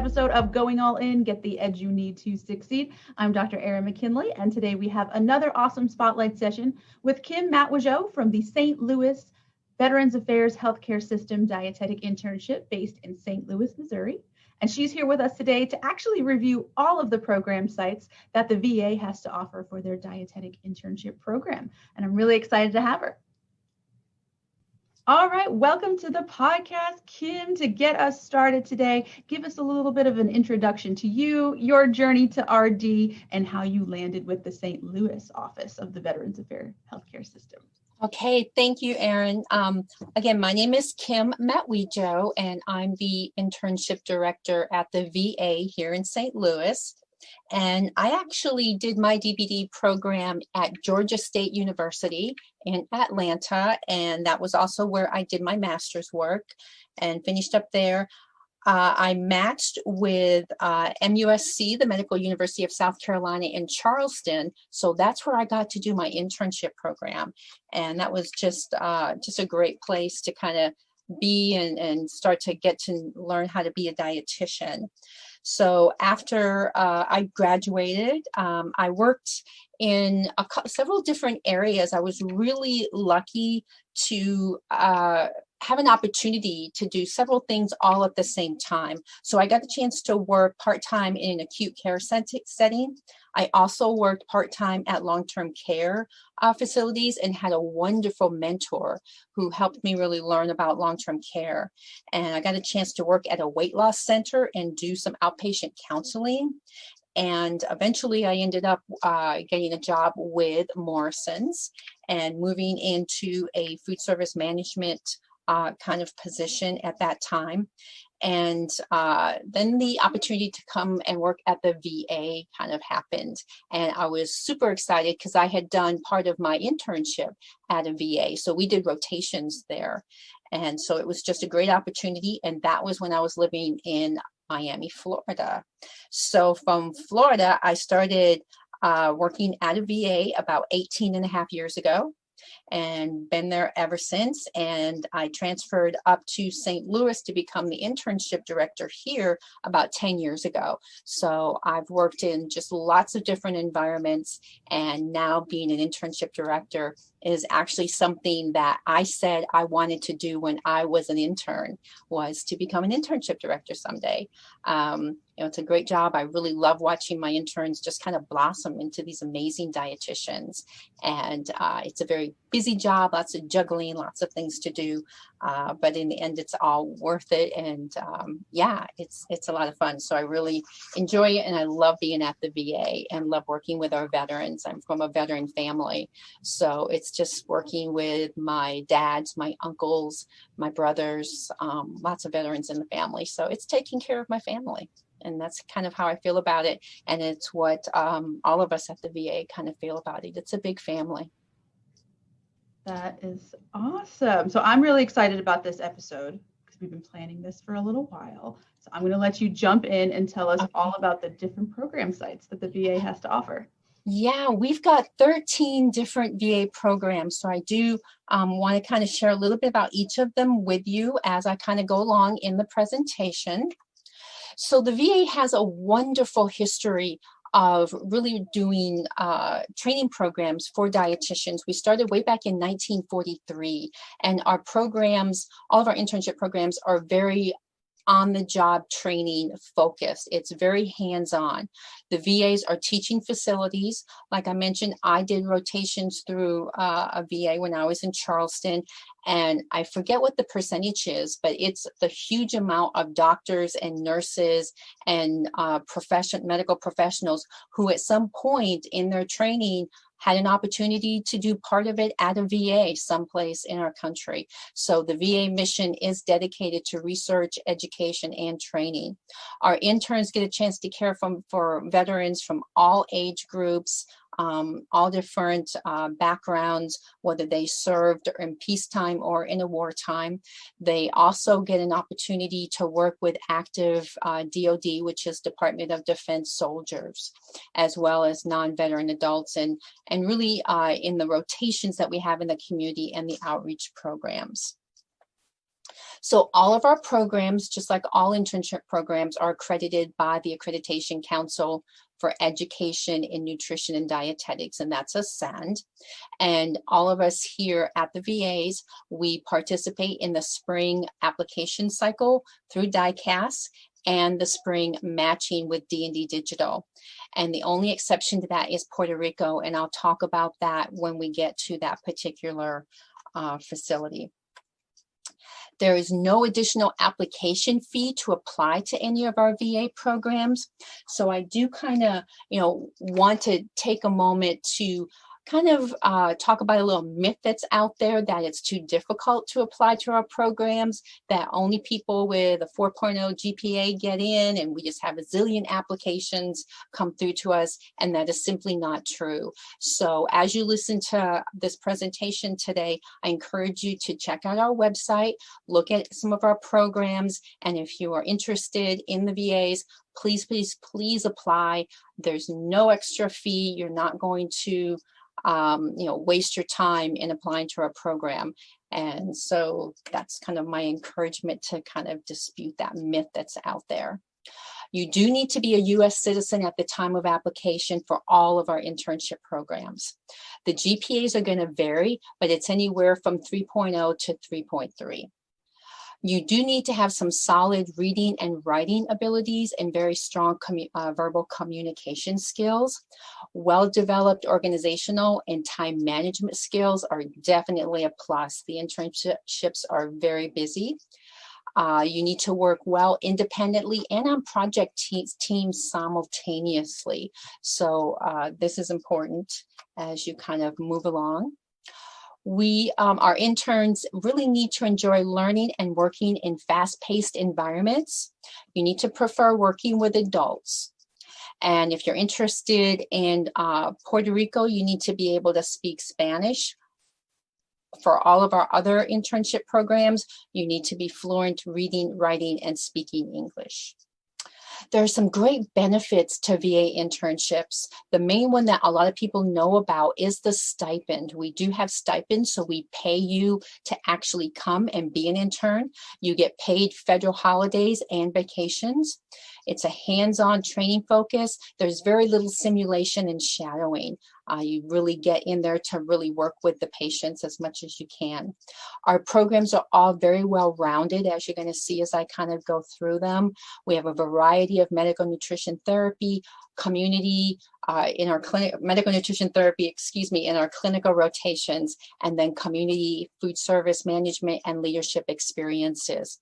episode of Going All In, Get the Edge You Need to Succeed. I'm Dr. Erin McKinley, and today we have another awesome spotlight session with Kim Matwiejow from the St. Louis Veterans Affairs Healthcare System Dietetic Internship based in St. Louis, Missouri. And she's here with us today to actually review all of the program sites that the VA has to offer for their dietetic internship program. And I'm really excited to have her. All right, welcome to the podcast, Kim. To get us started today, give us a little bit of an introduction to you, your journey to RD, and how you landed with the St. Louis office of the Veterans Affairs Healthcare System. Okay, thank you, Erin. Again, my name is Kim Matwiejow, and I'm the internship director at the VA here in St. Louis. And I actually did my DBD program at Georgia State University in Atlanta, and that was also where I did my master's work and finished up there. I matched with MUSC, the Medical University of South Carolina in Charleston. So that's where I got to do my internship program. And that was just a great place to kind of be and start to get to learn how to be a dietitian. So after I graduated, I worked in several different areas. I was really lucky to have an opportunity to do several things all at the same time. So I got a chance to work part-time in an acute care setting. I also worked part-time at long-term care facilities and had a wonderful mentor who helped me really learn about long-term care. And I got a chance to work at a weight loss center and do some outpatient counseling. And eventually I ended up getting a job with Morrison's and moving into a food service management kind of position at that time. And then the opportunity to come and work at the VA kind of happened. And I was super excited because I had done part of my internship at a VA. So we did rotations there. And so it was just a great opportunity. And that was when I was living in Miami, Florida. So from Florida, I started working at a VA about 18 and a half years ago, and been there ever since. And I transferred up to St. Louis to become the internship director here about 10 years ago. So I've worked in just lots of different environments, and now being an internship director is actually something that I said I wanted to do when I was an intern, was to become an internship director someday. It's a great job. I really love watching my interns just kind of blossom into these amazing dietitians. And it's a very busy job, lots of juggling, lots of things to do. But in the end, it's all worth it. And it's a lot of fun. So I really enjoy it. And I love being at the VA and love working with our veterans. I'm from a veteran family. So it's just working with my dads, my uncles, my brothers, lots of veterans in the family. So it's taking care of my family. And that's kind of how I feel about it. And it's what all of us at the VA kind of feel about it. It's a big family. That is awesome. So I'm really excited about this episode because we've been planning this for a little while. So I'm going to let you jump in and tell us all about the different program sites that the VA has to offer. Yeah, we've got 13 different VA programs. So I do want to kind of share a little bit about each of them with you as I kind of go along in the presentation. So the VA has a wonderful history of really doing training programs for dietitians. We started way back in 1943, and our programs, all of our internship programs, are very on-the-job training focused. It's very hands-on. The VAs are teaching facilities. Like I mentioned, I did rotations through a VA when I was in Charleston, and I forget what the percentage is, but it's the huge amount of doctors and nurses and medical professionals who at some point in their training had an opportunity to do part of it at a VA someplace in our country. So the VA mission is dedicated to research, education, and training. Our interns get a chance to care for veterans from all age groups, all different backgrounds, whether they served in peacetime or in a wartime. They also get an opportunity to work with active DOD, which is Department of Defense soldiers, as well as non-veteran adults, and really in the rotations that we have in the community and the outreach programs. So all of our programs, just like all internship programs, are accredited by the Accreditation Council for Education in Nutrition and Dietetics, and that's ASCEND. And all of us here at the VAs, we participate in the spring application cycle through DICAS and the spring matching with D&D Digital. And the only exception to that is Puerto Rico, and I'll talk about that when we get to that particular facility. There is no additional application fee to apply to any of our VA programs. So I do kind of, want to take a moment to kind of talk about a little myth that's out there that it's too difficult to apply to our programs, that only people with a 4.0 GPA get in, and we just have a zillion applications come through to us, and that is simply not true. So as you listen to this presentation today, I encourage you to check out our website, look at some of our programs, and if you are interested in the VAs, please, please, please apply. There's no extra fee. You're not going to waste your time in applying to our program. And so that's kind of my encouragement to kind of dispute that myth that's out there. You do need to be a U.S. citizen at the time of application for all of our internship programs. The GPAs are going to vary, but it's anywhere from 3.0 to 3.3. You do need to have some solid reading and writing abilities and very strong verbal communication skills. Well-developed organizational and time management skills are definitely a plus. The internships are very busy. You need to work well independently and on project teams simultaneously. So this is important as you kind of move along. Our interns really need to enjoy learning and working in fast-paced environments. You need to prefer working with adults. And if you're interested in Puerto Rico, you need to be able to speak Spanish. For all of our other internship programs, you need to be fluent reading, writing, and speaking English. There are some great benefits to VA internships. The main one that a lot of people know about is the stipend. We do have stipends, so we pay you to actually come and be an intern. You get paid federal holidays and vacations. It's a hands-on training focus. There's very little simulation and shadowing. You really get in there to really work with the patients as much as you can. Our programs are all very well-rounded, as you're going to see as I kind of go through them. We have a variety of medical nutrition therapy, community in our clinic, medical nutrition therapy, in our clinical rotations, and then community food service management and leadership experiences.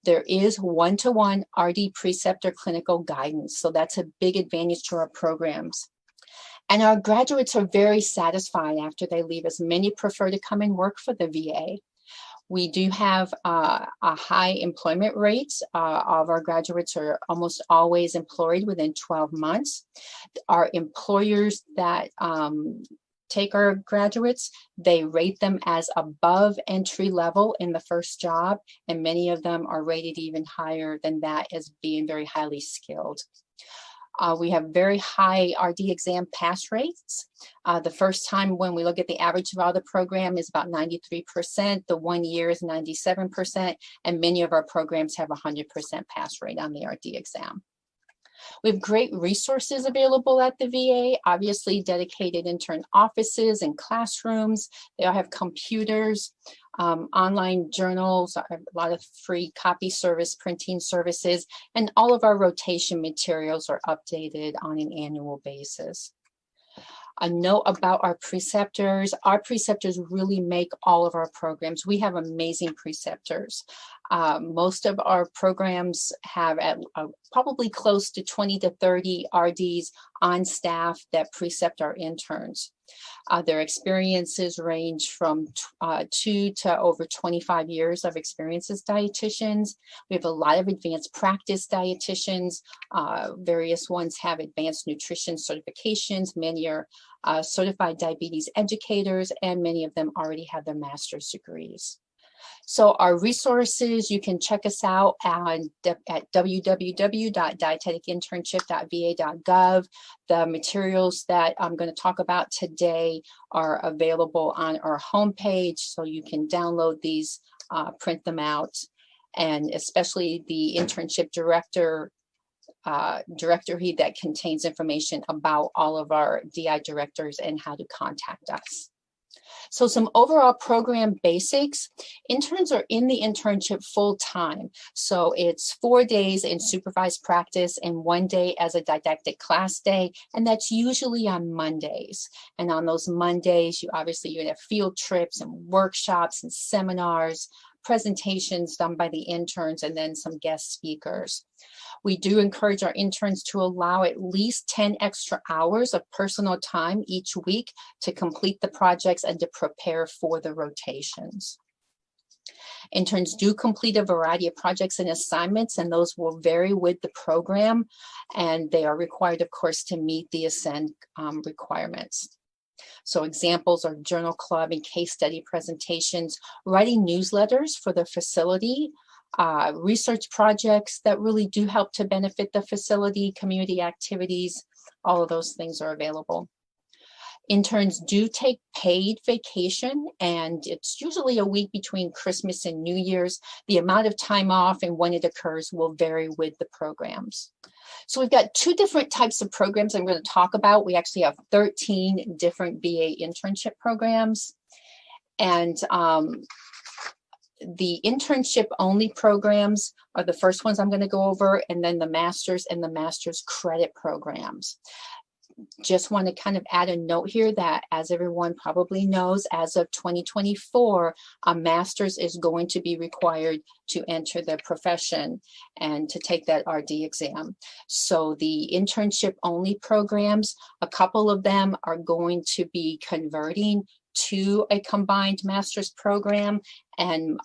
There is one-to-one RD preceptor clinical guidance, so that's a big advantage to our programs. And our graduates are very satisfied after they leave us. Many prefer to come and work for the VA. We do have a high employment rates. All of our graduates are almost always employed within 12 months. Our employers that take our graduates, they rate them as above entry level in the first job, and many of them are rated even higher than that as being very highly skilled. We have very high RD exam pass rates. The first time when we look at the average of all the program is about 93%, the 1 year is 97%, and many of our programs have 100% pass rate on the RD exam. We have great resources available at the VA, obviously dedicated intern offices and classrooms. They all have computers, online journals, a lot of free copy service, printing services, and all of our rotation materials are updated on an annual basis. A note about our preceptors. Our preceptors really make all of our programs. We have amazing preceptors. Most of our programs have probably close to 20 to 30 RDs on staff that precept our interns. Their experiences range from 2 to over 25 years of experience as dietitians. We have a lot of advanced practice dietitians. Various ones have advanced nutrition certifications. Many are certified diabetes educators, and many of them already have their master's degrees. So our resources, you can check us out at www.dieteticinternship.va.gov. The materials that I'm going to talk about today are available on our homepage, so you can download these print them out, and especially the internship directory that contains information about all of our DI directors and how to contact us. So some overall program basics. Interns are in the internship full time. So it's 4 days in supervised practice and 1 day as a didactic class day. And that's usually on Mondays. And on those Mondays, you're gonna have field trips and workshops and seminars, presentations done by the interns, and then some guest speakers. We do encourage our interns to allow at least 10 extra hours of personal time each week to complete the projects and to prepare for the rotations. Interns do complete a variety of projects and assignments, and those will vary with the program, and they are required, of course, to meet the Ascend requirements. So examples are journal club and case study presentations, writing newsletters for the facility, research projects that really do help to benefit the facility, community activities, all of those things are available. Interns do take paid vacation, and it's usually a week between Christmas and New Year's. The amount of time off and when it occurs will vary with the programs. So we've got 2 different types of programs I'm going to talk about. We actually have 13 different VA internship programs. And the internship only programs are the first ones I'm going to go over, and then the master's and the master's credit programs. Just want to kind of add a note here that, as everyone probably knows, as of 2024, a master's is going to be required to enter the profession and to take that RD exam. So the internship only programs, a couple of them are going to be converting to a combined master's program, and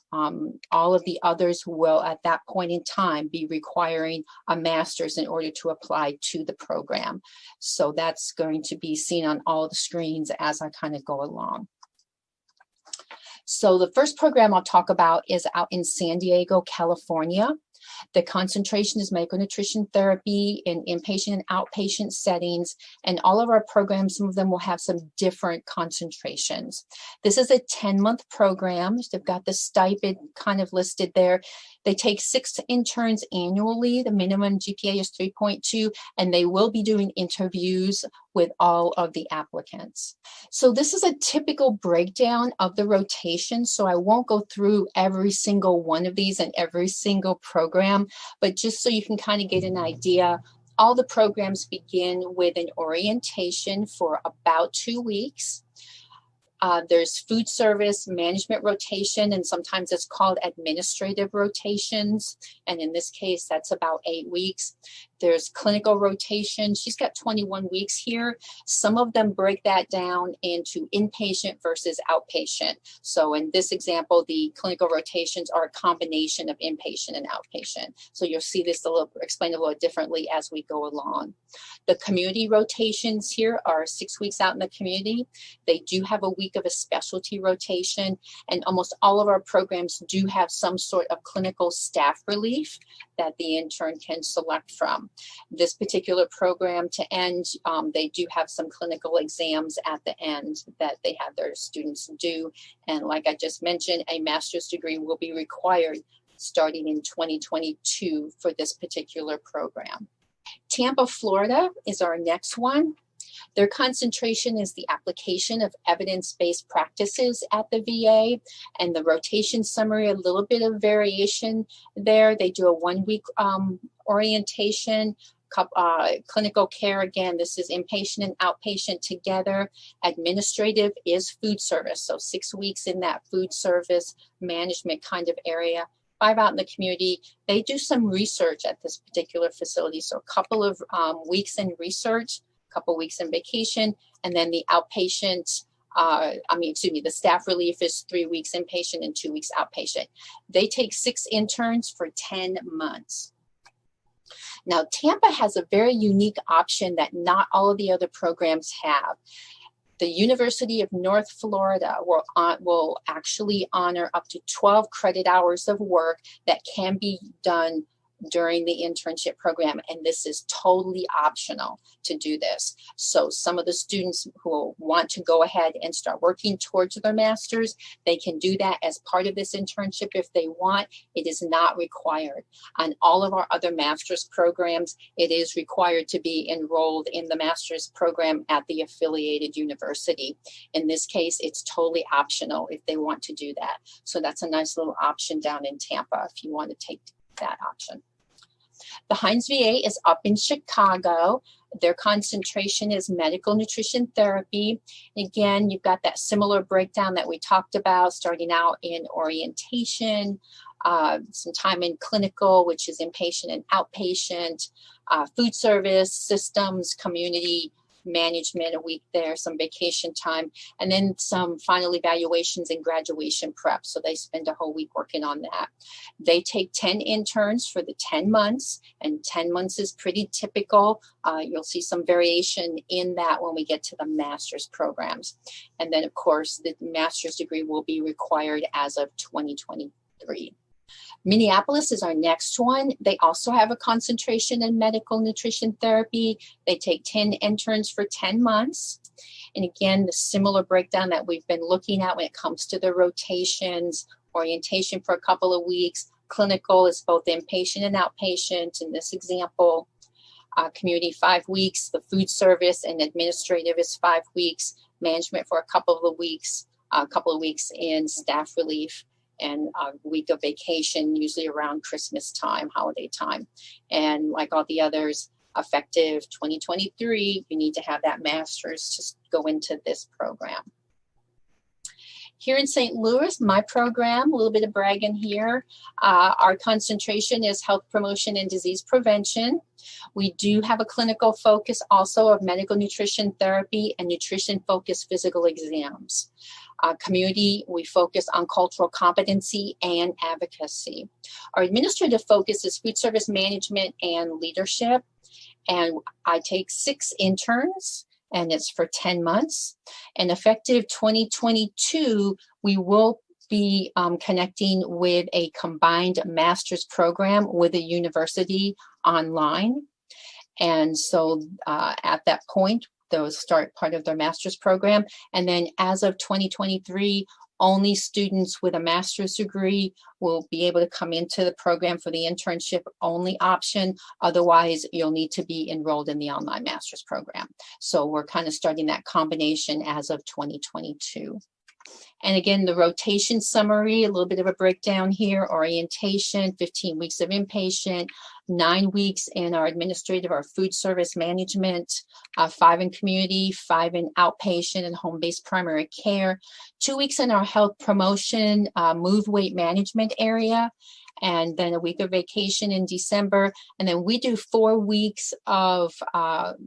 all of the others will at that point in time be requiring a master's in order to apply to the program. So that's going to be seen on all the screens as I kind of go along. So the first program I'll talk about is out in San Diego, California. The concentration is micronutrition therapy in inpatient and outpatient settings, and all of our programs, some of them will have some different concentrations. This is a 10-month program. They've got the stipend kind of listed there. They take 6 interns annually. The minimum GPA is 3.2, and they will be doing interviews with all of the applicants. So this is a typical breakdown of the rotation. So I won't go through every single one of these and every single program, but just so you can kind of get an idea, all the programs begin with an orientation for about 2 weeks. There's food service management rotation, and sometimes it's called administrative rotations. And in this case, that's about 8 weeks. There's clinical rotation. She's got 21 weeks here. Some of them break that down into inpatient versus outpatient. So in this example, the clinical rotations are a combination of inpatient and outpatient. So you'll see this explained a little differently as we go along. The community rotations here are 6 weeks out in the community. They do have a week of a specialty rotation, and almost all of our programs do have some sort of clinical staff relief that the intern can select from. This particular program, to end, they do have some clinical exams at the end that they have their students do. And like I just mentioned, a master's degree will be required starting in 2022 for this particular program. Tampa, Florida is our next one. Their concentration is the application of evidence-based practices at the VA, and the rotation summary, a little bit of variation there. They do a 1-week orientation, clinical care, again, this is inpatient and outpatient together. Administrative is food service, so 6 weeks in that food service management kind of area. 5 out in the community. They do some research at this particular facility, so a couple of weeks in research, couple weeks in vacation, and then the outpatient, the staff relief is 3 weeks inpatient and 2 weeks outpatient. They take 6 interns for 10 months. Now, Tampa has a very unique option that not all of the other programs have. The University of North Florida will actually honor up to 12 credit hours of work that can be done during the internship program, and this is totally optional to do this. So some of the students who want to go ahead and start working towards their master's, they can do that as part of this internship if they want. It is not required. On all of our other master's programs, it is required to be enrolled in the master's program at the affiliated university. In this case, it's totally optional if they want to do that. So that's a nice little option down in Tampa if you want to take that option. The Heinz VA is up in Chicago. Their concentration is medical nutrition therapy. Again, you've got that similar breakdown that we talked about, starting out in orientation, some time in clinical, which is inpatient and outpatient, food service, systems, community management, a week there, some vacation time, and then some final evaluations and graduation prep. So they spend a whole week working on that. They take 10 interns for the 10 months, and 10 months is pretty typical. You'll see some variation in that when we get to the master's programs. And then, of course, the master's degree will be required as of 2023. Minneapolis is our next one. They also have a concentration in medical nutrition therapy. They take 10 interns for 10 months. And again, the similar breakdown that we've been looking at when it comes to the rotations, orientation for a couple of weeks. Clinical is both inpatient and outpatient in this example. Community 5 weeks, the food service and administrative is 5 weeks, management for a couple of weeks in staff relief, and a week of vacation, usually around Christmas time, holiday time. And like all the others, effective 2023, you need to have that master's to go into this program. Here in St. Louis, my program, a little bit of bragging here. Our concentration is health promotion and disease prevention. We do have a clinical focus also of medical nutrition therapy and nutrition-focused physical exams. Community, we focus on cultural competency and advocacy. Our administrative focus is food service management and leadership. And I take 6 interns, and it's for 10 months. And effective 2022, we will be connecting with a combined master's program with a university online. And so at that point, those start part of their master's program. And then as of 2023, only students with a master's degree will be able to come into the program for the internship only option. Otherwise, you'll need to be enrolled in the online master's program. So we're kind of starting that combination as of 2022. And again, the rotation summary, a little bit of a breakdown here. Orientation, 15 weeks of inpatient, 9 weeks in our administrative, our food service management, 5 in community, 5 in outpatient and home-based primary care, 2 weeks in our health promotion, move weight management area, and then a week of vacation in December. And then we do 4 weeks of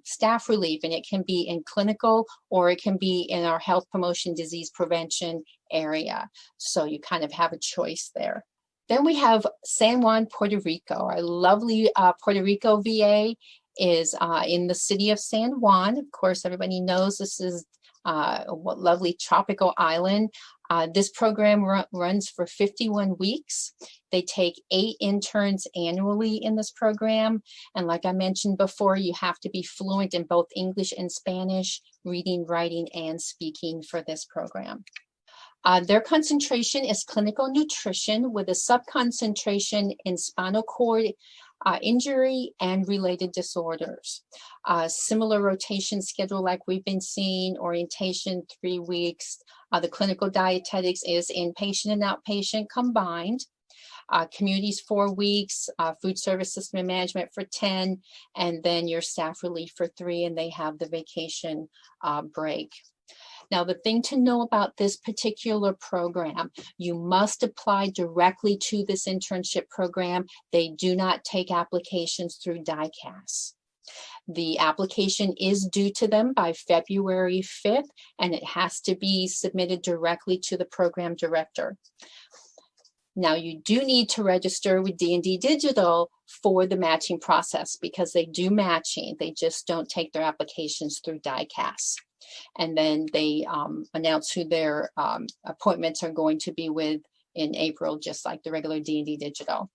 staff relief, and it can be in clinical or it can be in our health promotion disease prevention area. So you kind of have a choice there. Then we have San Juan, Puerto Rico. Our lovely Puerto Rico VA is in the city of San Juan. Of course, everybody knows this is a lovely tropical island. This program runs for 51 weeks. They take 8 interns annually in this program. And like I mentioned before, you have to be fluent in both English and Spanish, reading, writing, and speaking for this program. Their concentration is clinical nutrition with a sub-concentration in spinal cord injury and related disorders. Similar rotation schedule like we've been seeing, orientation 3 weeks. The clinical dietetics is inpatient and outpatient combined. Communities 4 weeks, food service system and management for 10, and then your staff relief for 3, and they have the vacation break. Now, the thing to know about this particular program, you must apply directly to this internship program. They do not take applications through DICAS. The application is due to them by February 5th, and it has to be submitted directly to the program director. Now, you do need to register with D&D Digital for the matching process because they do matching. They just don't take their applications through DICAS. And then they announce who their appointments are going to be with in April, just like the regular D&D Digital.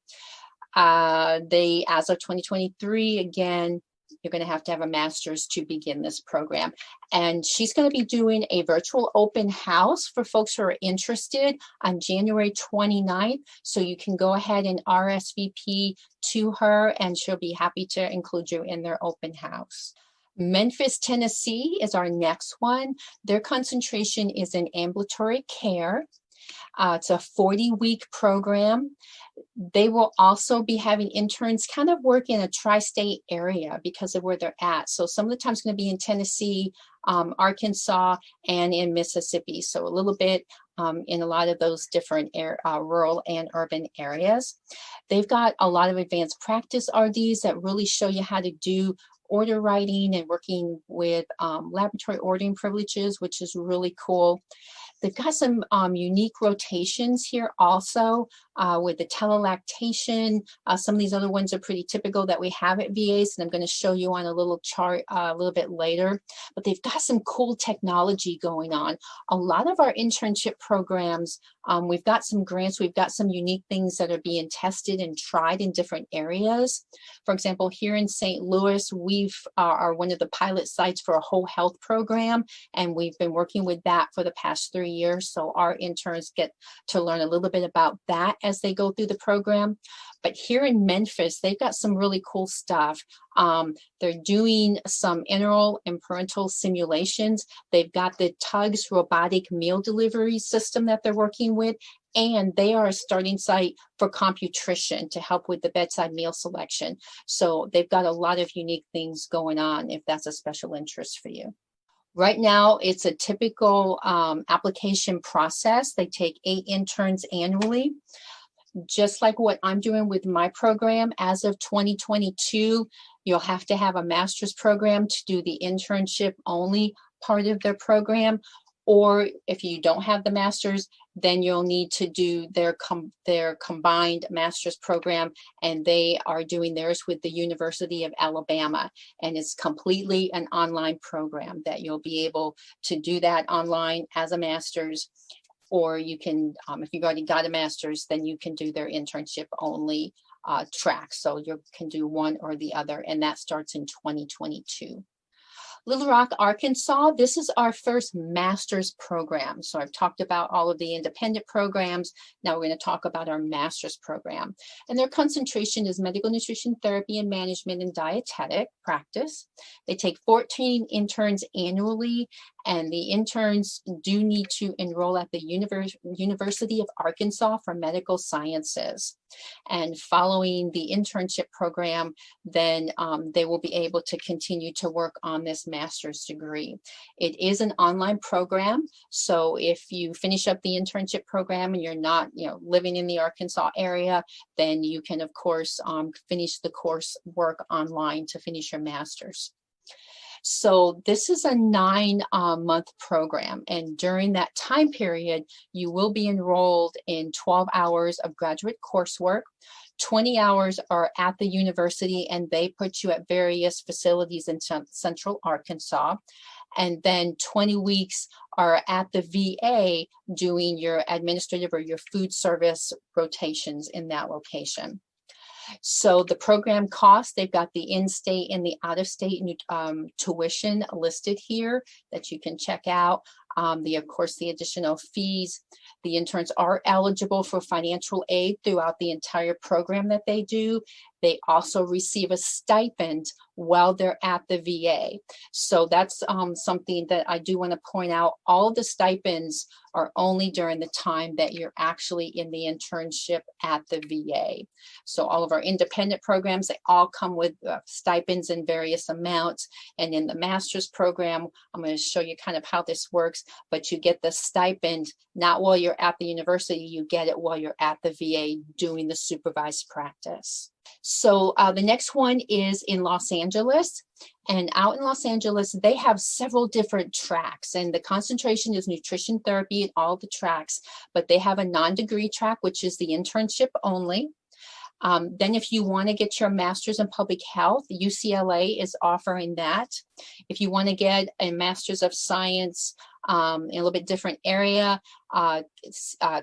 They, as of 2023, again, you're going to have a master's to begin this program. And she's going to be doing a virtual open house for folks who are interested on January 29th. So you can go ahead and RSVP to her, and she'll be happy to include you in their open house. Memphis, Tennessee is our next one. Their concentration is in ambulatory care. It's a 40-week program. They will also be having interns kind of work in a tri-state area because of where they're at. So some of the time it's going to be in Tennessee, Arkansas, and in Mississippi. So a little bit in a lot of those different rural and urban areas. They've got a lot of advanced practice RDs that really show you how to do order writing and working with laboratory ordering privileges, which is really cool. They've got some unique rotations here also with the telelactation. Some of these other ones are pretty typical that we have at VAs, and I'm going to show you on a little chart a little bit later. But they've got some cool technology going on. A lot of our internship programs, we've got some grants, we've got some unique things that are being tested and tried in different areas. For example, here in St. Louis, we are one of the pilot sites for a whole health program, and we've been working with that for the past 3 years. So our interns get to learn a little bit about that as they go through the program. But here in Memphis, they've got some really cool stuff. They're doing some enteral and parental simulations. They've got the TUGS robotic meal delivery system that they're working with, and they are a starting site for computrition to help with the bedside meal selection. So they've got a lot of unique things going on if that's a special interest for you. Right now, it's a typical application process. They take 8 interns annually. Just like what I'm doing with my program, as of 2022, you'll have to have a master's program to do the internship only part of their program. Or if you don't have the master's, then you'll need to do their combined master's program, and they are doing theirs with the University of Alabama. And it's completely an online program that you'll be able to do that online as a master's. Or you can, if you've already got a master's, then you can do their internship only track. So you can do one or the other, and that starts in 2022. Little Rock, Arkansas, this is our first master's program. So I've talked about all of the independent programs. Now we're going to talk about our master's program. And their concentration is medical nutrition therapy and management and dietetic practice. They take 14 interns annually, and the interns do need to enroll at the University of Arkansas for medical sciences. And following the internship program, then they will be able to continue to work on this master's degree. It is an online program, so if you finish up the internship program and you're not, living in the Arkansas area, then you can, of course, finish the course work online to finish your master's. So this is a 9-month program, and during that time period, you will be enrolled in 12 hours of graduate coursework. 20 hours are at the university, and they put you at various facilities in central Arkansas. And then 20 weeks are at the VA doing your administrative or your food service rotations in that location. So the program costs, they've got the in-state and the out-of-state tuition listed here that you can check out. Of course, the additional fees. The interns are eligible for financial aid throughout the entire program that they do. They also receive a stipend while they're at the VA. So that's something that I do want to point out. All of the stipends are only during the time that you're actually in the internship at the VA. So all of our independent programs, they all come with stipends in various amounts. And in the master's program, I'm going to show you kind of how this works, but you get the stipend not while you're at the university, you get it while you're at the VA doing the supervised practice. So the next one is in Los Angeles, and out in Los Angeles, they have several different tracks, and the concentration is nutrition therapy in all the tracks, but they have a non-degree track, which is the internship only. Then if you want to get your master's in public health, UCLA is offering that. If you want to get a master's of science in a little bit different area.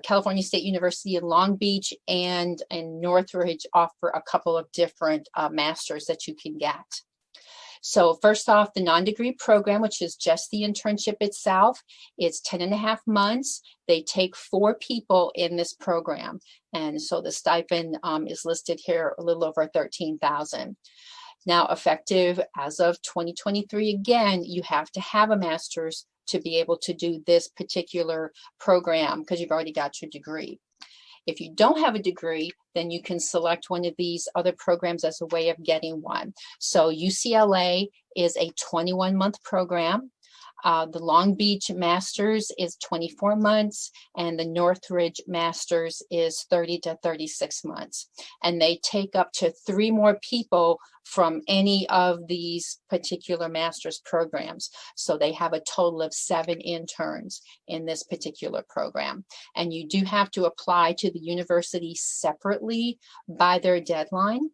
California State University in Long Beach and Northridge offer a couple of different masters that you can get. So first off, the non-degree program, which is just the internship itself, is 10.5 months. They take 4 people in this program. And so the stipend is listed here a little over $13,000. Now, effective as of 2023, again, you have to have a master's to be able to do this particular program because you've already got your degree. If you don't have a degree, then you can select one of these other programs as a way of getting one. So UCLA is a 21-month program. The Long Beach Masters is 24 months, and the Northridge Masters is 30 to 36 months. And they take up to 3 more people from any of these particular master's programs. So they have a total of 7 interns in this particular program. And you do have to apply to the university separately by their deadline.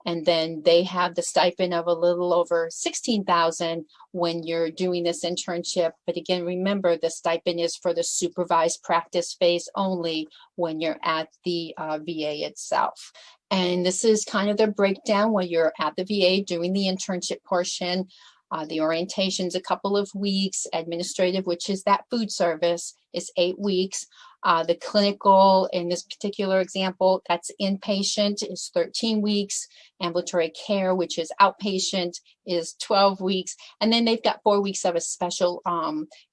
And then they have the stipend of a little over $16,000 when you're doing this internship. But again, remember, the stipend is for the supervised practice phase only when you're at the VA itself. And this is kind of the breakdown when you're at the VA doing the internship portion. The orientation's a couple of weeks. Administrative, which is that food service, is 8 weeks. The clinical, in this particular example, that's inpatient, is 13 weeks. Ambulatory care, which is outpatient, is 12 weeks. And then they've got 4 weeks of a special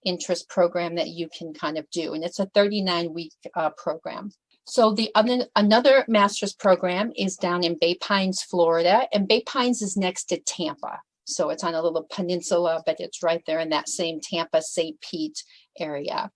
interest program that you can kind of do. And it's a 39-week program. So another master's program is down in Bay Pines, Florida. And Bay Pines is next to Tampa. So it's on a little peninsula, but it's right there in that same Tampa, St. Pete area.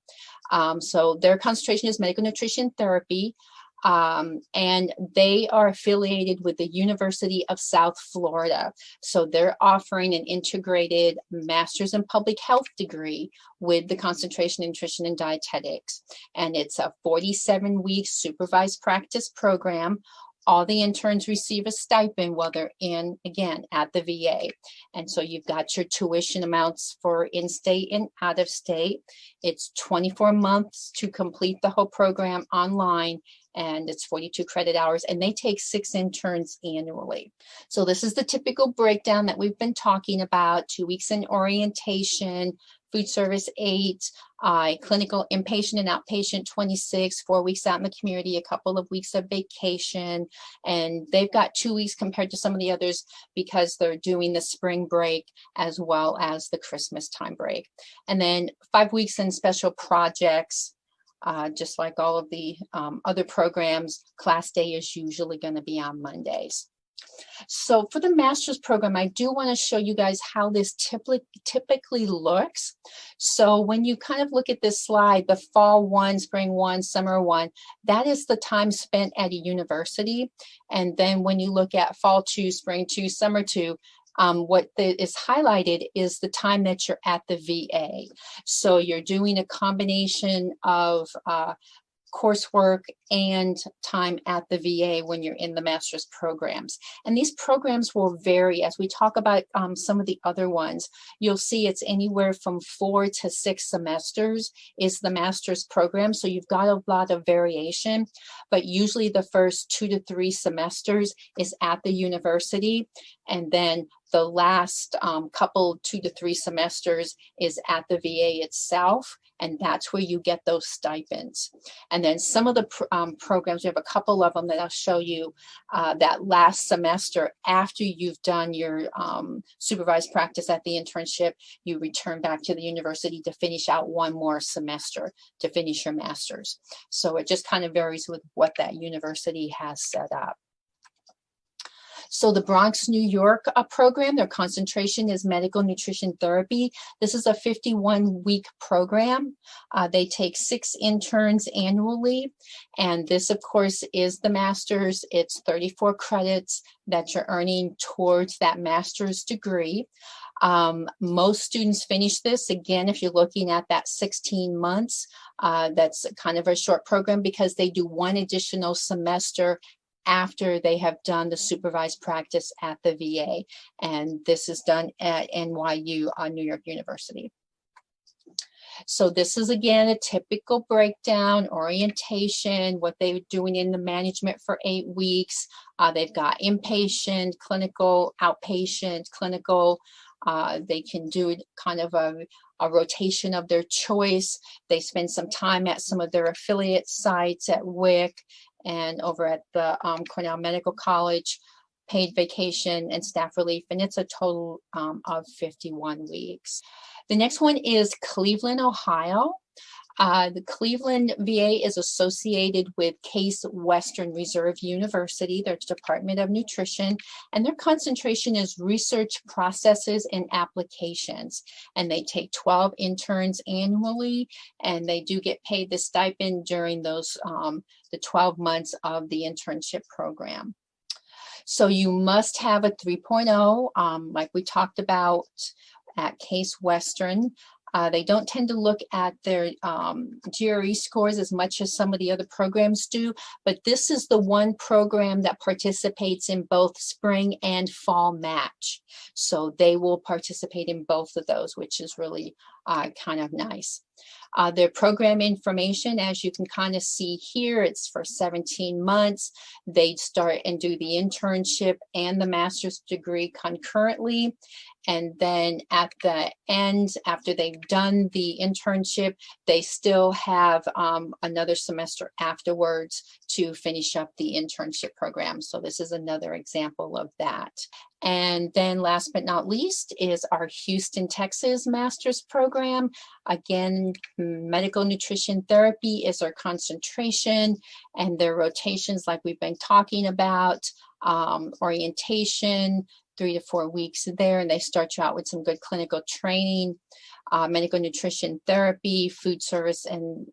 So their concentration is medical nutrition therapy, and they are affiliated with the University of South Florida. So they're offering an integrated master's in public health degree with the concentration in nutrition and dietetics. And it's a 47-week supervised practice program. All the interns receive a stipend while they're again, at the VA. And so you've got your tuition amounts for in-state and out-of-state. It's 24 months to complete the whole program online, and it's 42 credit hours, and they take 6 interns annually. So this is the typical breakdown that we've been talking about: 2 weeks in orientation, food service 8, clinical inpatient and outpatient 26, 4 weeks out in the community, a couple of weeks of vacation. And they've got 2 weeks compared to some of the others because they're doing the spring break as well as the Christmas time break. And then 5 weeks in special projects. Just like all of the other programs, class day is usually going to be on Mondays. So for the master's program, I do want to show you guys how this typically looks. So when you kind of look at this slide, the fall 1, spring 1, summer 1, that is the time spent at a university. And then when you look at fall 2, spring 2, summer 2, what is highlighted is the time that you're at the VA. So you're doing a combination of coursework and time at the VA when you're in the master's programs. And these programs will vary as we talk about some of the other ones. You'll see it's anywhere from 4 to 6 semesters is the master's program. So you've got a lot of variation, but usually the first 2 to 3 semesters is at the university. And then the last couple 2 to 3 semesters is at the VA itself. And that's where you get those stipends. And then some of the programs, we have a couple of them that I'll show you that last semester after you've done your supervised practice at the internship, you return back to the university to finish out 1 more semester to finish your master's. So it just kind of varies with what that university has set up. So the Bronx, New York program, their concentration is medical nutrition therapy. This is a 51-week program. They take 6 interns annually. And this, of course, is the master's. It's 34 credits that you're earning towards that master's degree. Most students finish this. Again, if you're looking at that 16 months, that's kind of a short program because they do 1 additional semester after they have done the supervised practice at the VA. And this is done at NYU, New York University. So this is, again, a typical breakdown, orientation, what they're doing in the management for 8 weeks. They've got inpatient, clinical, outpatient, clinical. They can do kind of a rotation of their choice. They spend some time at some of their affiliate sites at WIC and over at the Cornell Medical College, paid vacation and staff relief, and it's a total of 51 weeks. The next one is Cleveland, Ohio. The Cleveland VA is associated with Case Western Reserve University, their Department of Nutrition, and their concentration is research processes and applications. And they take 12 interns annually, and they do get paid the stipend during those the 12 months of the internship program. So you must have a 3.0, like we talked about at Case Western. They don't tend to look at their GRE scores as much as some of the other programs do, but this is the one program that participates in both spring and fall match. So they will participate in both of those, which is really kind of nice. Their program information, as you can kind of see here, it's for 17 months. They start and do the internship and the master's degree concurrently. And then at the end, after they've done the internship, they still have another semester afterwards to finish up the internship program. So this is another example of that. And then last but not least is our Houston, Texas master's program. Again, medical nutrition therapy is our concentration, and their rotations like we've been talking about, orientation, 3 to 4 weeks there, and they start you out with some good clinical training, medical nutrition therapy, food service and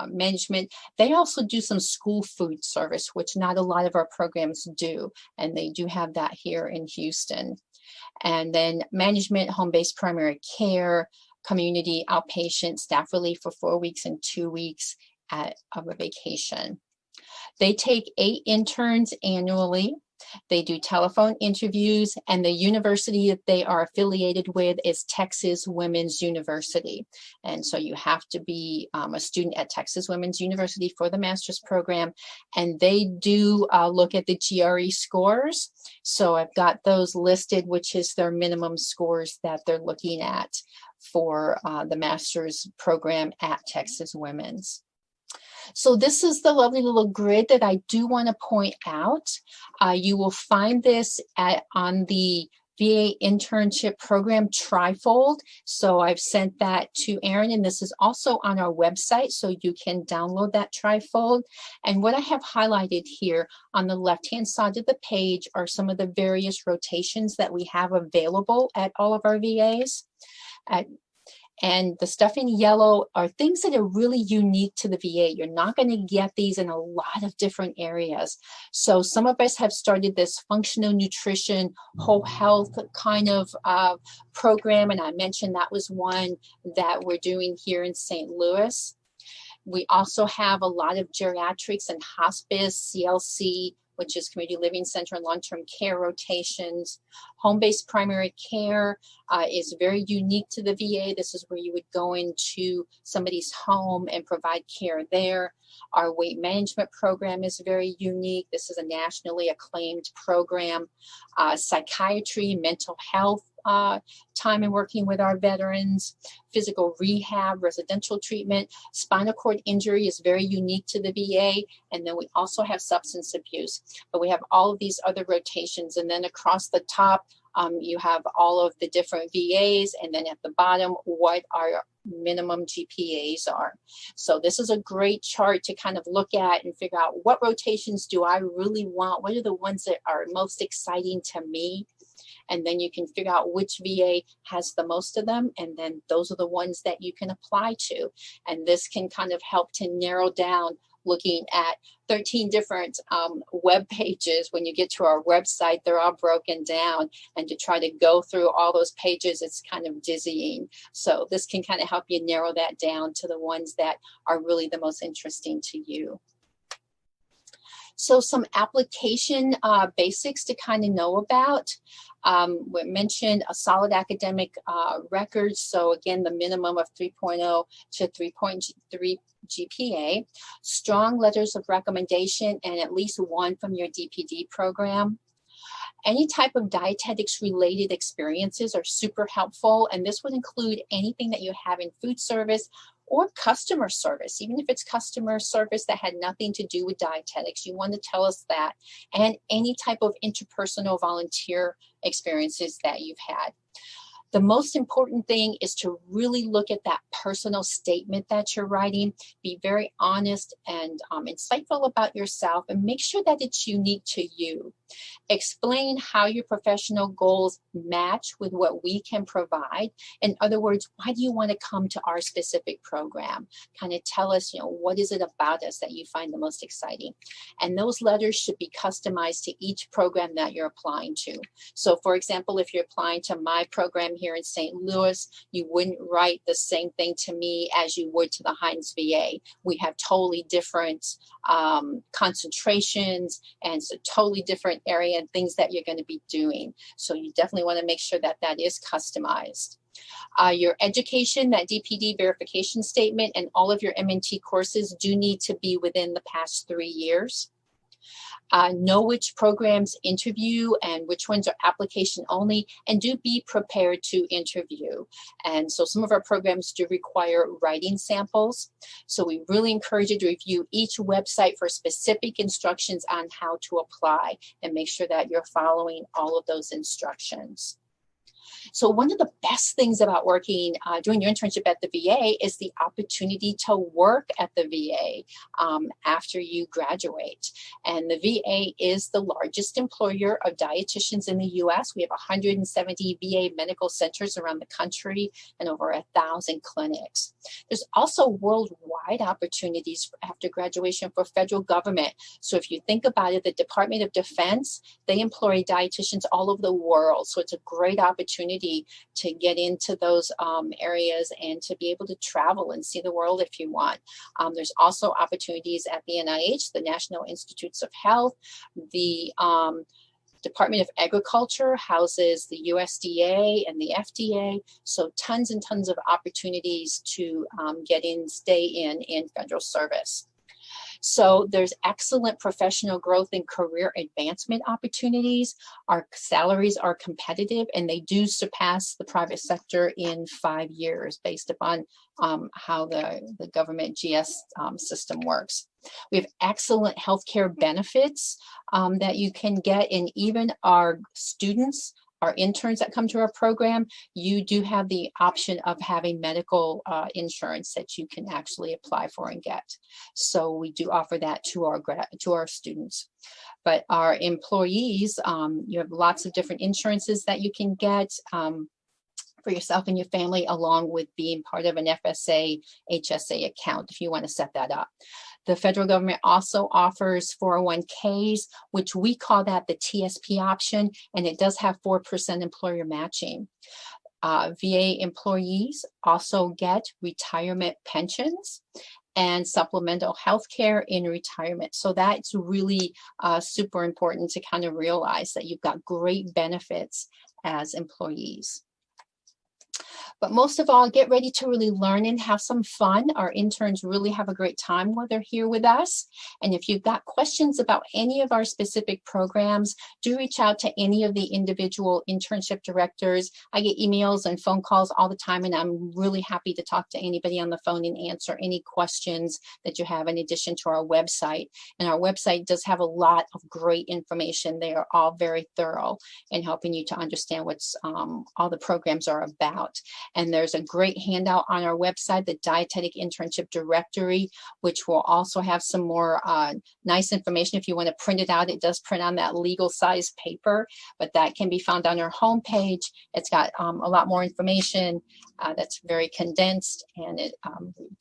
management. They also do some school food service, which not a lot of our programs do, and they do have that here in Houston. And then management, home-based primary care, community, outpatient, staff relief for 4 weeks and 2 weeks of a vacation. They take 8 interns annually. They do telephone interviews, and the university that they are affiliated with is Texas Women's University. And so you have to be a student at Texas Women's University for the master's program, and they do look at the GRE scores. So I've got those listed, which is their minimum scores that they're looking at for the master's program at Texas Women's. So this is the lovely little grid that I do want to point out. You will find this on the VA internship program trifold. So I've sent that to Erin, and this is also on our website, so you can download that trifold. And what I have highlighted here on the left-hand side of the page are some of the various rotations that we have available at all of our VAs. And the stuff in yellow are things that are really unique to the VA. You're not going to get these in a lot of different areas. So some of us have started this functional nutrition, whole health kind of program. And I mentioned that was one that we're doing here in St. Louis. We also have a lot of geriatrics and hospice, CLC, which is community living center and long-term care rotations. Home-based primary care is very unique to the VA. This is where you would go into somebody's home and provide care there. Our weight management program is very unique. This is a nationally acclaimed program. Psychiatry, mental health, time and working with our veterans, physical rehab, residential treatment. Spinal cord injury is very unique to the VA. And then we also have substance abuse. But we have all of these other rotations. And then across the top, you have all of the different VAs. And then at the bottom, what our minimum GPAs are. So this is a great chart to kind of look at and figure out what rotations do I really want? What are the ones that are most exciting to me? And then you can figure out which VA has the most of them. And then those are the ones that you can apply to. And this can kind of help to narrow down looking at 13 different web pages. When you get to our website, they're all broken down. And to try to go through all those pages, it's kind of dizzying. So this can kind of help you narrow that down to the ones that are really the most interesting to you. So some application basics to kind of know about. We mentioned a solid academic record. So again, the minimum of 3.0 to 3.3 GPA, strong letters of recommendation, and at least one from your DPD program. Any type of dietetics related experiences are super helpful, and this would include anything that you have in food service or customer service. Even if it's customer service that had nothing to do with dietetics, you want to tell us that, and any type of interpersonal volunteer experiences that you've had. The most important thing is to really look at that personal statement that you're writing. Be very honest and insightful about yourself, and make sure that it's unique to you. Explain how your professional goals match with what we can provide. In other words, why do you want to come to our specific program? Kind of tell us, what is it about us that you find the most exciting? And those letters should be customized to each program that you're applying to. So for example, if you're applying to my program here in St. Louis, you wouldn't write the same thing to me as you would to the Heinz VA. We have totally different concentrations, and it's a totally different area and things that you're going to be doing. So you definitely want to make sure that that is customized. Your education, that DPD verification statement, and all of your MNT courses do need to be within the past 3 years. Know which programs interview and which ones are application only, and do be prepared to interview. And so some of our programs do require writing samples. So we really encourage you to review each website for specific instructions on how to apply, and make sure that you're following all of those instructions. So one of the best things about working, doing your internship at the VA is the opportunity to work at the VA after you graduate. And the VA is the largest employer of dietitians in the US. We have 170 VA medical centers around the country and over 1,000 clinics. There's also worldwide opportunities after graduation for federal government. So if you think about it, the Department of Defense, they employ dietitians all over the world. So it's a great opportunity to get into those areas and to be able to travel and see the world if you want. There's also opportunities at the NIH, the National Institutes of Health. The Department of Agriculture houses the USDA and the FDA. So tons and tons of opportunities to get in, stay in federal service. So there's excellent professional growth and career advancement opportunities. Our salaries are competitive, and they do surpass the private sector in 5 years based upon how the government GS system works. We have excellent healthcare benefits that you can get, and even our students, our interns that come to our program, you do have the option of having medical insurance that you can actually apply for and get. So we do offer that to our students. But our employees, you have lots of different insurances that you can get for yourself and your family, along with being part of an FSA, HSA account if you want to set that up. The federal government also offers 401ks, which we call that the TSP option, and it does have 4% employer matching. VA employees also get retirement pensions and supplemental health care in retirement. So that's really super important to kind of realize that you've got great benefits as employees. But most of all, get ready to really learn and have some fun. Our interns really have a great time while they're here with us. And if you've got questions about any of our specific programs, do reach out to any of the individual internship directors. I get emails and phone calls all the time, and I'm really happy to talk to anybody on the phone and answer any questions that you have in addition to our website. And our website does have a lot of great information. They are all very thorough in helping you to understand what's all the programs are about. And there's a great handout on our website, the Dietetic Internship Directory, which will also have some more nice information. If you want to print it out, it does print on that legal size paper, but that can be found on our homepage. It's got a lot more information that's very condensed, and it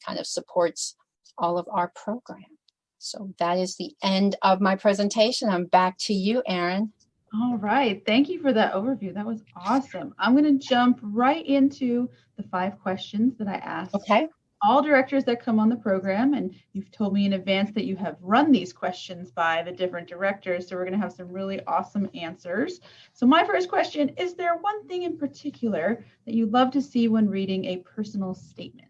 kind of supports all of our program. So that is the end of my presentation. I'm back to you, Erin. All right. Thank you for that overview. That was awesome. I'm going to jump right into the 5 questions that I asked all directors that come on the program, and you've told me in advance that you have run these questions by the different directors, so we're going to have some really awesome answers. So my first question, is there one thing in particular that you love to see when reading a personal statement?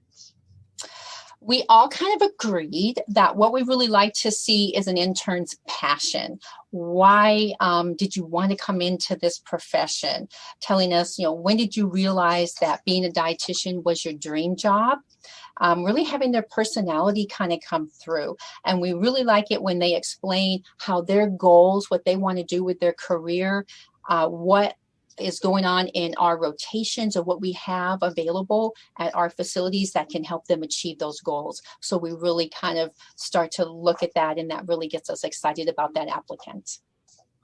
We all kind of agreed that what we really like to see is an intern's passion. Why did you want to come into this profession? Telling us, when did you realize that being a dietitian was your dream job? Really having their personality kind of come through. And we really like it when they explain how their goals, what they want to do with their career, what is going on in our rotations or what we have available at our facilities that can help them achieve those goals. So we really kind of start to look at that, and that really gets us excited about that applicant.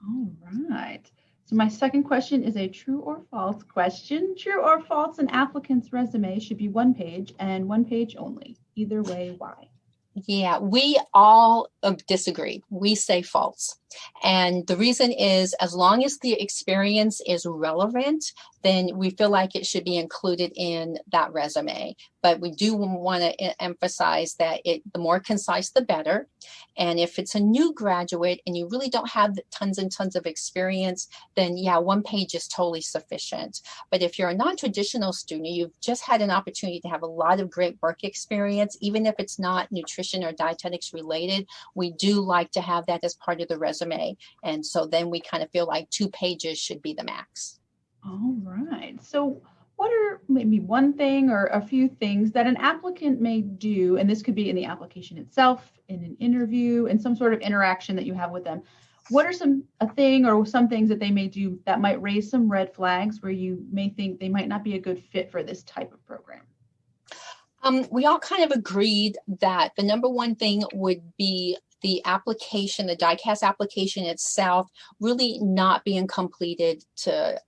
All right. So my second question is a true or false question. True or false, an applicant's resume should be one page and one page only. Either way, why? Yeah, we all disagree. We say false. And the reason is, as long as the experience is relevant, then we feel like it should be included in that resume. But we do want to emphasize that the more concise, the better. And if it's a new graduate and you really don't have tons and tons of experience, then yeah, one page is totally sufficient. But if you're a non-traditional student, you've just had an opportunity to have a lot of great work experience, even if it's not nutrition or dietetics related, we do like to have that as part of the resume. And so then we kind of feel like 2 pages should be the max. All right. So what are maybe one thing or a few things that an applicant may do, and this could be in the application itself, in an interview, in some sort of interaction that you have with them? What are some things that they may do that might raise some red flags where you may think they might not be a good fit for this type of program? We all kind of agreed that the number one thing would be the application, the DICAS application itself, really not being completed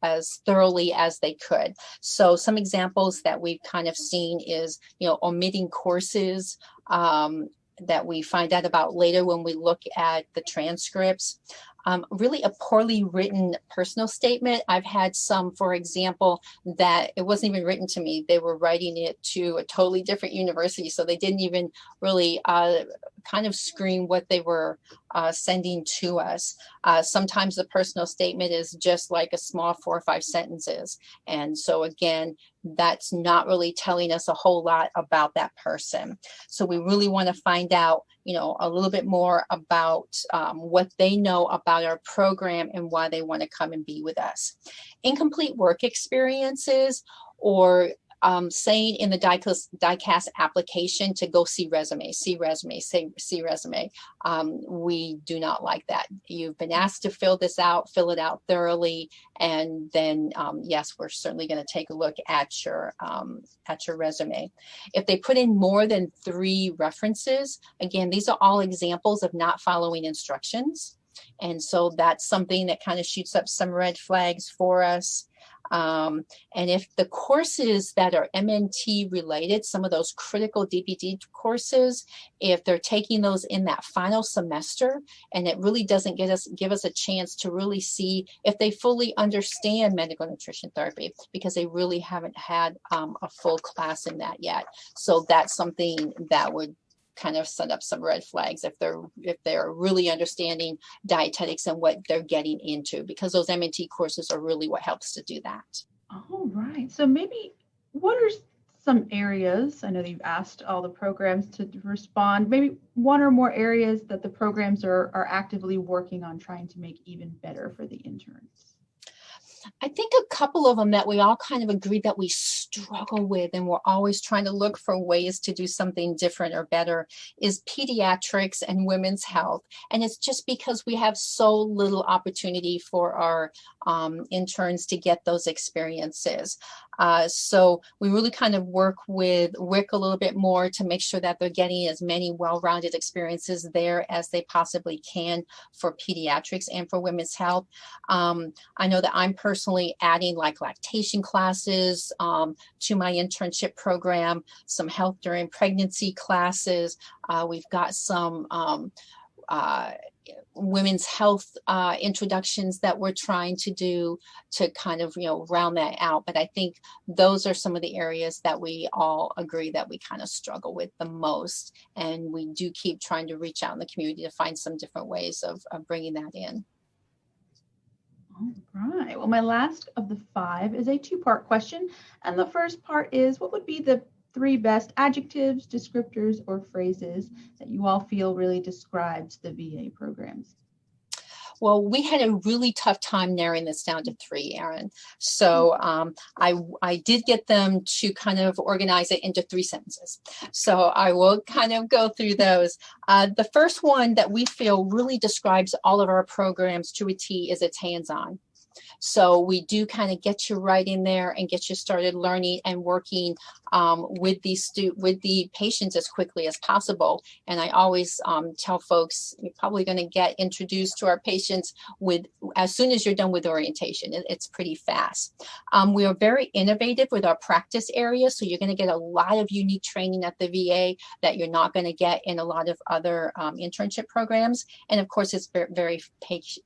as thoroughly as they could. So some examples that we've kind of seen is, omitting courses that we find out about later when we look at the transcripts. Really a poorly written personal statement. I've had some, for example, that it wasn't even written to me. They were writing it to a totally different university. So they didn't even really kind of scream what they were sending to us. Sometimes the personal statement is just like a small 4 or 5 sentences. And so again, that's not really telling us a whole lot about that person. So we really want to find out, a little bit more about what they know about our program and why they want to come and be with us. Incomplete work experiences, or saying in the DICAS application to go see resume. We do not like that. You've been asked to fill it out thoroughly, and then yes, we're certainly going to take a look at your resume. If they put in more than 3 references, again, these are all examples of not following instructions. And so that's something that kind of shoots up some red flags for us. And if the courses that are MNT related, some of those critical DPD courses, if they're taking those in that final semester, and it really doesn't give us a chance to really see if they fully understand medical nutrition therapy, because they really haven't had a full class in that yet. So that's something that would kind of set up some red flags if they're really understanding dietetics and what they're getting into, because those MNT courses are really what helps to do that. All right. So maybe what are some areas, I know that you've asked all the programs to respond, maybe one or more areas that the programs are actively working on trying to make even better for the interns? I think a couple of them that we all kind of agree that we struggle with, and we're always trying to look for ways to do something different or better, is pediatrics and women's health. And it's just because we have so little opportunity for our interns to get those experiences. So we really kind of work with WIC a little bit more to make sure that they're getting as many well-rounded experiences there as they possibly can for pediatrics and for women's health. I know that I'm personally adding like lactation classes to my internship program, some health during pregnancy classes. We've got some women's health introductions that we're trying to do to kind of, round that out. But I think those are some of the areas that we all agree that we kind of struggle with the most. And we do keep trying to reach out in the community to find some different ways of bringing that in. All right. Well, my last of the 5 is a 2-part question. And the first part is, what would be the 3 best adjectives, descriptors, or phrases that you all feel really describes the VA programs? Well, we had a really tough time narrowing this down to 3, Erin. So I did get them to kind of organize it into 3 sentences. So I will kind of go through those. The first one that we feel really describes all of our programs to a T is it's hands-on. So we do kind of get you right in there and get you started learning and working with the patients as quickly as possible. And I always tell folks, you're probably going to get introduced to our patients as soon as you're done with orientation. It's pretty fast. We are very innovative with our practice area. So you're going to get a lot of unique training at the VA that you're not going to get in a lot of other internship programs. And of course, it's very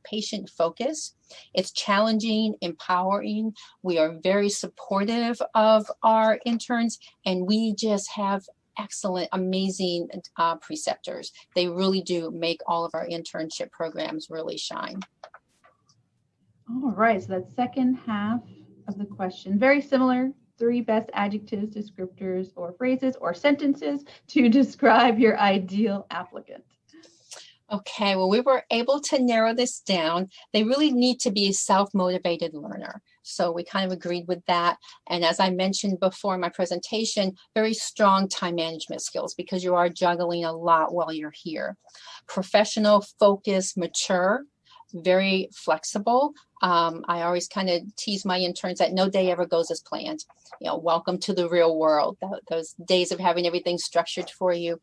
patient focused. It's challenging, empowering. We are very supportive of our interns, and we just have excellent, amazing preceptors. They really do make all of our internship programs really shine. All right, so that second half of the question, very similar. 3 best adjectives, descriptors, or phrases or sentences to describe your ideal applicant. Okay, well, we were able to narrow this down. They really need to be a self-motivated learner. So we kind of agreed with that. And as I mentioned before in my presentation, very strong time management skills because you are juggling a lot while you're here. Professional, focused, mature, very flexible. I always kind of tease my interns that no day ever goes as planned. Welcome to the real world. Those days of having everything structured for you,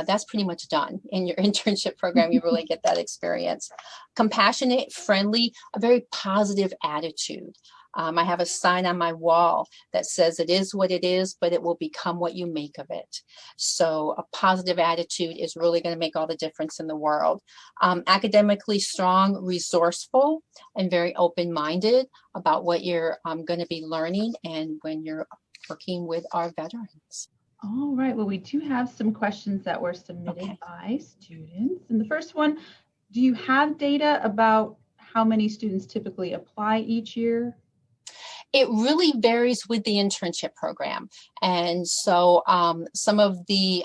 that's pretty much done in your internship program. You really get that experience. Compassionate, friendly, a very positive attitude. I have a sign on my wall that says it is what it is, but it will become what you make of it. So a positive attitude is really going to make all the difference in the world. Academically strong, resourceful, and very open-minded about what you're going to be learning and when you're working with our veterans. All right. Well, we do have some questions that were submitted by students. And the first one, do you have data about how many students typically apply each year? It really varies with the internship program. And so some of the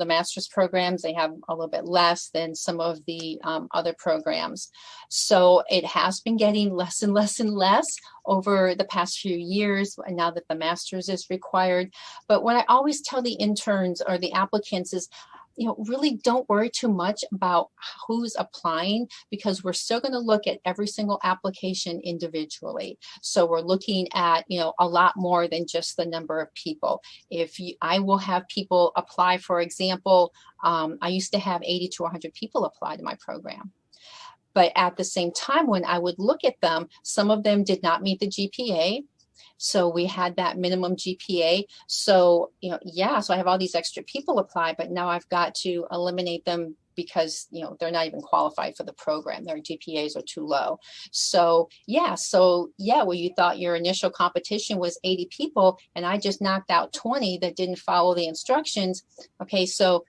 master's programs, they have a little bit less than some of the other programs. So it has been getting less and less and less over the past few years, and now that the master's is required. But what I always tell the interns or the applicants is, really don't worry too much about who's applying because we're still going to look at every single application individually. So we're looking at, a lot more than just the number of people. I will have people apply, for example, I used to have 80 to 100 people apply to my program. But at the same time, when I would look at them, some of them did not meet the GPA. So we had that minimum GPA. So, so I have all these extra people apply, but now I've got to eliminate them because, they're not even qualified for the program. Their GPAs are too low. So well, you thought your initial competition was 80 people and I just knocked out 20 that didn't follow the instructions. Okay, so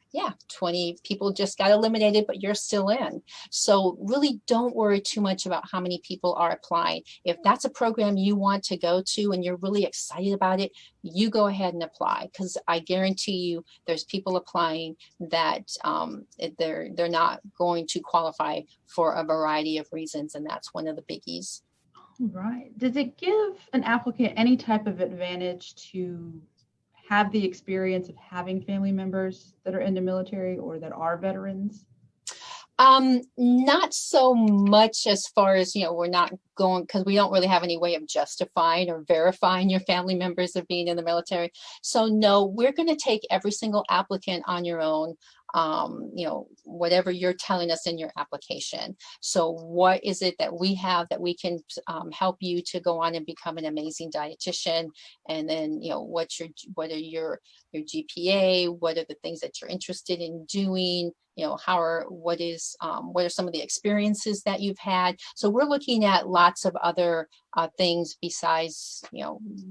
20 people just got eliminated, but you're still in. So really don't worry too much about how many people are applying. If that's a program you want to go to and you're really excited about it, you go ahead and apply because I guarantee you there's people applying that they're not going to qualify for a variety of reasons, and that's one of the biggies. All right. Does it give an applicant any type of advantage to have the experience of having family members that are in the military or that are veterans? Not so much as far as, we're not going, because we don't really have any way of justifying or verifying your family members of being in the military. So no, we're going to take every single applicant on your own. whatever you're telling us in your application. So what is it that we have that we can help you to go on and become an amazing dietitian? And then, what are your GPA? What are the things that you're interested in doing? What are some of the experiences that you've had? So we're looking at lots of other things besides,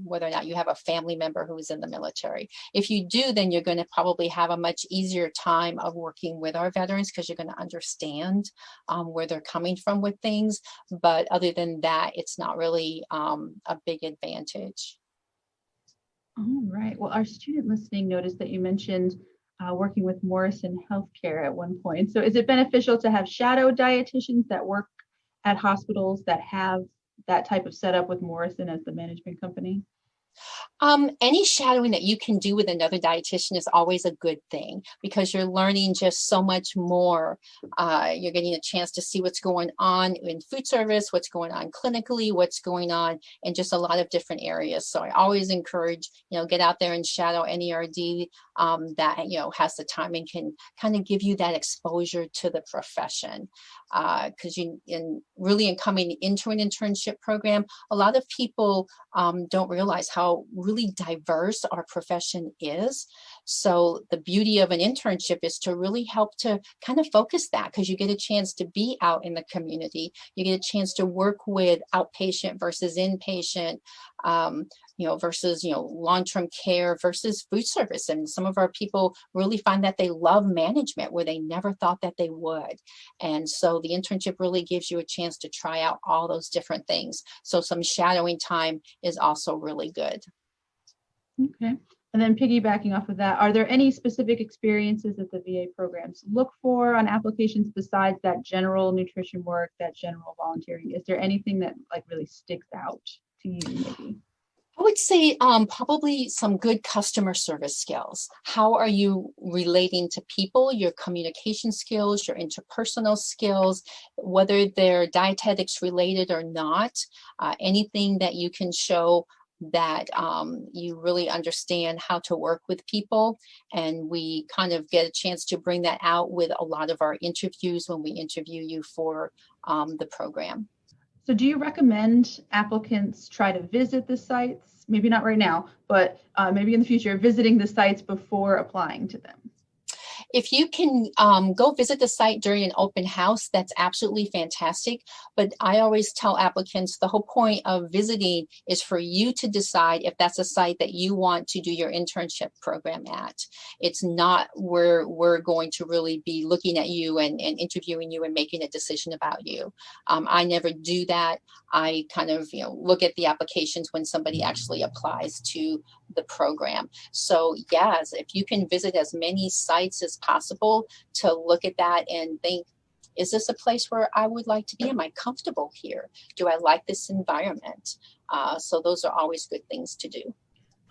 whether or not you have a family member who is in the military. If you do, then you're going to probably have a much easier time of working with our veterans because you're going to understand where they're coming from with things. But other than that, it's not really a big advantage. All right. Well, our student listening noticed that you mentioned working with Morrison Healthcare at one point. So is it beneficial to have shadow dietitians that work at hospitals that have that type of setup with Morrison as the management company? Any shadowing that you can do with another dietitian is always a good thing because you're learning just so much more. You're getting a chance to see what's going on in food service, what's going on clinically, what's going on in just a lot of different areas. So I always encourage, get out there and shadow any RD that, has the time and can kind of give you that exposure to the profession. Because in coming into an internship program, a lot of people don't realize how really diverse our profession is. So the beauty of an internship is to really help to kind of focus that because you get a chance to be out in the community. You get a chance to work with outpatient versus inpatient, versus, long-term care versus food service. And some of our people really find that they love management where they never thought that they would. And so the internship really gives you a chance to try out all those different things. So some shadowing time is also really good. Okay. And then piggybacking off of that, are there any specific experiences that the VA programs look for on applications besides that general nutrition work, that general volunteering? Is there anything that really sticks out to you maybe? I would say probably some good customer service skills. How are you relating to people, your communication skills, your interpersonal skills, whether they're dietetics related or not, anything that you can show that you really understand how to work with people. And we kind of get a chance to bring that out with a lot of our interviews when we interview you for the program. So do you recommend applicants try to visit the sites? Maybe not right now, but maybe in the future, visiting the sites before applying to them? If you can go visit the site during an open house, that's absolutely fantastic. But I always tell applicants the whole point of visiting is for you to decide if that's a site that you want to do your internship program at. It's not where we're going to really be looking at you and interviewing you and making a decision about you. I never do that. I kind of look at the applications when somebody actually applies to the program. So yes, if you can visit as many sites as possible to look at that and think, is this a place where I would like to be? Am I comfortable here? Do I like this environment? So those are always good things to do.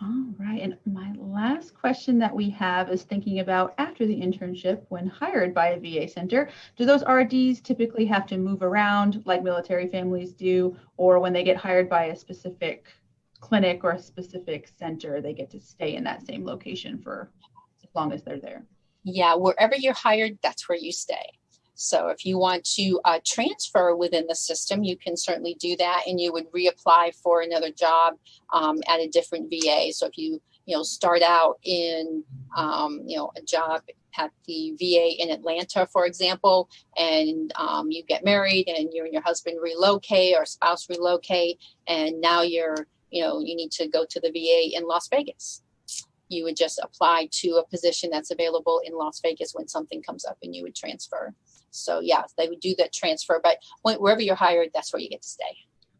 All right. And my last question that we have is thinking about after the internship, when hired by a VA center, do those RDs typically have to move around like military families do, or when they get hired by a specific clinic or a specific center, they get to stay in that same location for as long as they're there? Yeah, wherever you're hired, that's where you stay. So if you want to transfer within the system, you can certainly do that, and you would reapply for another job at a different VA. So if you start out in a job at the VA in Atlanta, for example, and you get married and you and your husband relocate or spouse relocate, and now you need to go to the VA in Las Vegas. You would just apply to a position that's available in Las Vegas when something comes up and you would transfer. So yeah, they would do that transfer, but wherever you're hired, that's where you get to stay.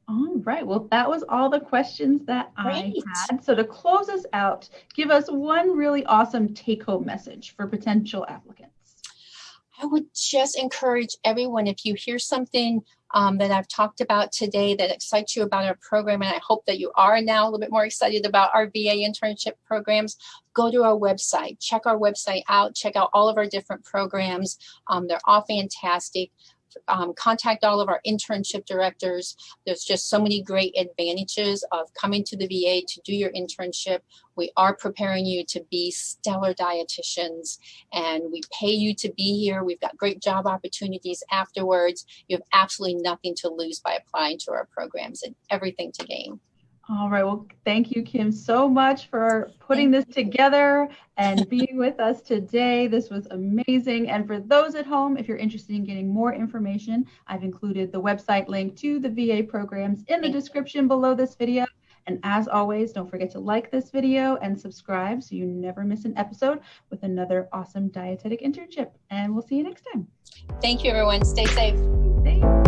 All right. Well, that was all the questions that I had. So to close us out, give us one really awesome take-home message for potential applicants. I would just encourage everyone, if you hear something that I've talked about today that excites you about our program, and I hope that you are now a little bit more excited about our VA internship programs, go to our website, check our website out, check out all of our different programs. They're all fantastic. contact all of our internship directors. There's just so many great advantages of coming to the VA to do your internship. We are preparing you to be stellar dietitians, and we pay you to be here. We've got great job opportunities afterwards. You have absolutely nothing to lose by applying to our programs and everything to gain. All right. Well, thank you, Kim, so much for putting this together and being with us today. This was amazing. And for those at home, if you're interested in getting more information, I've included the website link to the VA programs in the description below this video. And as always, don't forget to like this video and subscribe so you never miss an episode with another awesome dietetic internship. And we'll see you next time. Thank you, everyone. Stay safe. Thanks.